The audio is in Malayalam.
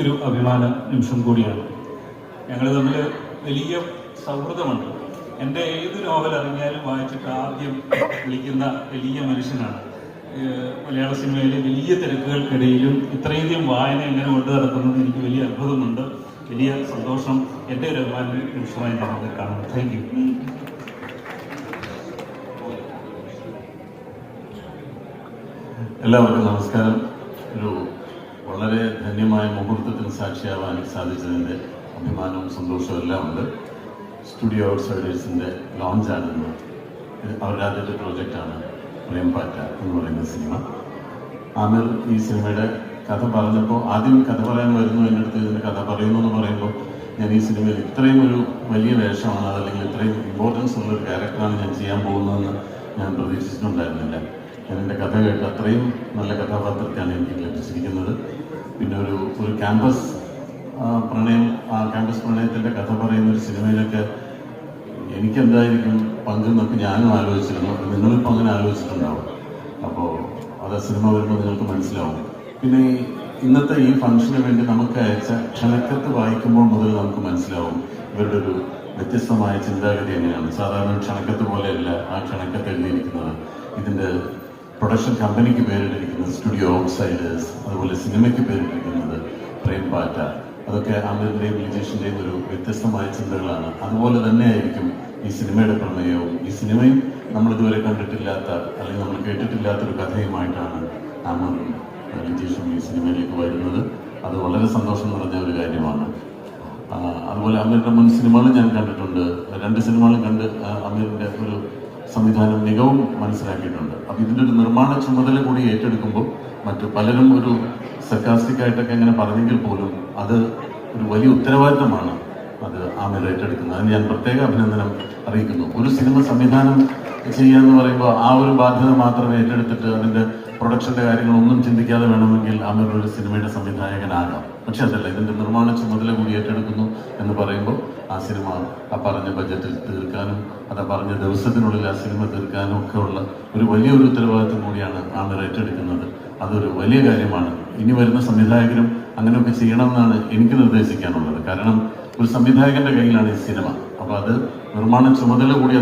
ഒരു അഭിമാന നിമിഷം കൂടിയാണ്. ഞങ്ങൾ തമ്മിൽ വലിയ സൗഹൃദമുണ്ട്. എൻ്റെ ഏത് നോവൽ ഇറങ്ങിയാലും വായിച്ചിട്ട് ആദ്യം വിളിക്കുന്ന വലിയ മനുഷ്യനാണ്. മലയാള സിനിമയിലെ വലിയ തിരക്കുകൾക്കിടയിലും ഇത്രയധികം വായന എങ്ങനെ കൊണ്ടു നടക്കുന്നത് എനിക്ക് വലിയ അത്ഭുതമുണ്ട്. വലിയ സന്തോഷം. എൻ്റെ ഒരു അഭിമാന നിമിഷമായി ഞങ്ങൾ കാണുന്നു. Thank you. എല്ലാവർക്കും നമസ്കാരം. ഒരു വളരെ ധന്യമായ മുഹൂർത്തത്തിന് സാക്ഷിയാവാൻ സാധിച്ചതിൻ്റെ അഭിമാനവും സന്തോഷവും എല്ലാം ഉണ്ട്. സ്റ്റുഡിയോ ഔട്ട്സൈഡേഴ്സിൻ്റെ ലോഞ്ചാണെന്ന് അവരുടെ ആദ്യത്തെ പ്രോജക്റ്റാണ് പ്രേംപാറ്റ എന്ന് പറയുന്ന സിനിമ. ആമിർ ഈ സിനിമയുടെ കഥ പറഞ്ഞപ്പോൾ ആദ്യം കഥ പറയാൻ വരുന്നു, എൻ്റെ അടുത്ത് ഇതിൻ്റെ കഥ പറയുന്നു എന്ന് പറയുമ്പോൾ ഞാൻ ഈ സിനിമയിൽ ഇത്രയും ഒരു വലിയ വേഷമാണ്, അതല്ലെങ്കിൽ ഇത്രയും ഇമ്പോർട്ടൻസ് ഉള്ളൊരു ക്യാരക്ടറാണ് ഞാൻ ചെയ്യാൻ പോകുന്നതെന്ന് ഞാൻ പ്രതീക്ഷിച്ചിട്ടുണ്ടായിരുന്നില്ല. ഞാൻ എൻ്റെ കഥ കേട്ട് അത്രയും നല്ല കഥാപാത്രത്തെയാണ് എനിക്ക് ലഭിച്ചിരിക്കുന്നത്. പിന്നെ ഒരു ക്യാമ്പസ് പ്രണയം, ആ ക്യാമ്പസ് പ്രണയത്തിൻ്റെ കഥ പറയുന്ന ഒരു സിനിമയിലൊക്കെ എനിക്കെന്തായിരിക്കും പങ്കെന്നൊക്കെ ഞാനും ആലോചിച്ചിരുന്നു. നിങ്ങളിപ്പോൾ അങ്ങനെ ആലോചിച്ചിട്ടുണ്ടാവും. അപ്പോൾ അത് സിനിമ വരുമ്പോൾ നിങ്ങൾക്ക് മനസ്സിലാവും. പിന്നെ ഇന്നത്തെ ഈ ഫംഗ്ഷന് വേണ്ടി നമുക്ക് അയച്ച ക്ഷണക്കത്ത് വായിക്കുമ്പോൾ മുതൽ നമുക്ക് മനസ്സിലാവും ഇവരുടെ ഒരു വ്യത്യസ്തമായ ചിന്താഗതി എങ്ങനെയാണ്. സാധാരണ ക്ഷണക്കത്ത് പോലെയല്ല ആ ക്ഷണക്കത്ത് എഴുതിയിരിക്കുന്നത്. ഇതിൻ്റെ പ്രൊഡക്ഷൻ കമ്പനിക്ക് പേരിട്ടിരിക്കുന്നത് സ്റ്റുഡിയോ ഔട്ട്സൈഡേഴ്സ്, അതുപോലെ സിനിമയ്ക്ക് പേരിട്ടിരിക്കുന്നത് പ്രേംപാറ്റ. അതൊക്കെ ആമിറിൻ്റെയും ലിജേഷിൻ്റെയും ഒരു വ്യത്യസ്തമായ ചിന്തകളാണ്. അതുപോലെ തന്നെയായിരിക്കും ഈ സിനിമയുടെ പ്രമേയവും. ഈ സിനിമയും നമ്മളിതുവരെ കണ്ടിട്ടില്ലാത്ത അല്ലെങ്കിൽ നമ്മൾ കേട്ടിട്ടില്ലാത്തൊരു കഥയുമായിട്ടാണ് ആമിറും ലിജേഷും ഈ സിനിമയിലേക്ക് വരുന്നത്. അത് വളരെ സന്തോഷം നിറഞ്ഞ ഒരു കാര്യമാണ്. അതുപോലെ ആമിറിൻ്റെ മുൻ സിനിമകളും ഞാൻ കണ്ടിട്ടുണ്ട്. 2 സിനിമകളും കണ്ട് ആമിറിൻ്റെ ഒരു സംവിധാനം മികവും മനസ്സിലാക്കിയിട്ടുണ്ട്. അപ്പോൾ ഇതിൻ്റെ ഒരു നിർമ്മാണ ചുമതല കൂടി ഏറ്റെടുക്കുമ്പോൾ മറ്റു പലരും ഒരു സർക്കാസ്റ്റിക്കായിട്ടൊക്കെ എങ്ങനെ പറഞ്ഞെങ്കിൽ പോലും അത് ഒരു വലിയ ഉത്തരവാദിത്തമാണ് അത് ആമിർ ഏറ്റെടുക്കുന്നത്. അതിന് ഞാൻ പ്രത്യേക അഭിനന്ദനം അറിയിക്കുന്നു. ഒരു സിനിമ സംവിധാനം ചെയ്യാന്ന് പറയുമ്പോൾ ആ ഒരു ബാധ്യത മാത്രം ഏറ്റെടുത്തിട്ട് അതിൻ്റെ പ്രൊഡക്ഷൻ്റെ കാര്യങ്ങളൊന്നും ചിന്തിക്കാതെ വേണമെങ്കിൽ ആമിർ ഒരു സിനിമയുടെ സംവിധായകനാകാം. പക്ഷെ അതല്ല, ഇതിൻ്റെ നിർമ്മാണ ചുമതല കൂടി ഏറ്റെടുക്കുന്നു എന്ന് പറയുമ്പോൾ ആ സിനിമ ആ പറഞ്ഞ ബഡ്ജറ്റിൽ തീർക്കാനും അത് പറഞ്ഞ ദിവസത്തിനുള്ളിൽ ആ സിനിമ തീർക്കാനും ഒക്കെ ഉള്ള ഒരു വലിയൊരു ഉത്തരവാദിത്വം കൂടിയാണ് ആമിർ ഏറ്റെടുക്കുന്നത്. അതൊരു വലിയ കാര്യമാണ്. ഇനി വരുന്ന സംവിധായകരും അങ്ങനെയൊക്കെ ചെയ്യണമെന്നാണ് എനിക്ക് നിർദ്ദേശിക്കാനുള്ളത്. കാരണം ഒരു സംവിധായകന്റെ കയ്യിലാണ് ഈ സിനിമ. അപ്പോൾ അത് നിർമ്മാണ ചുമതല കൂടി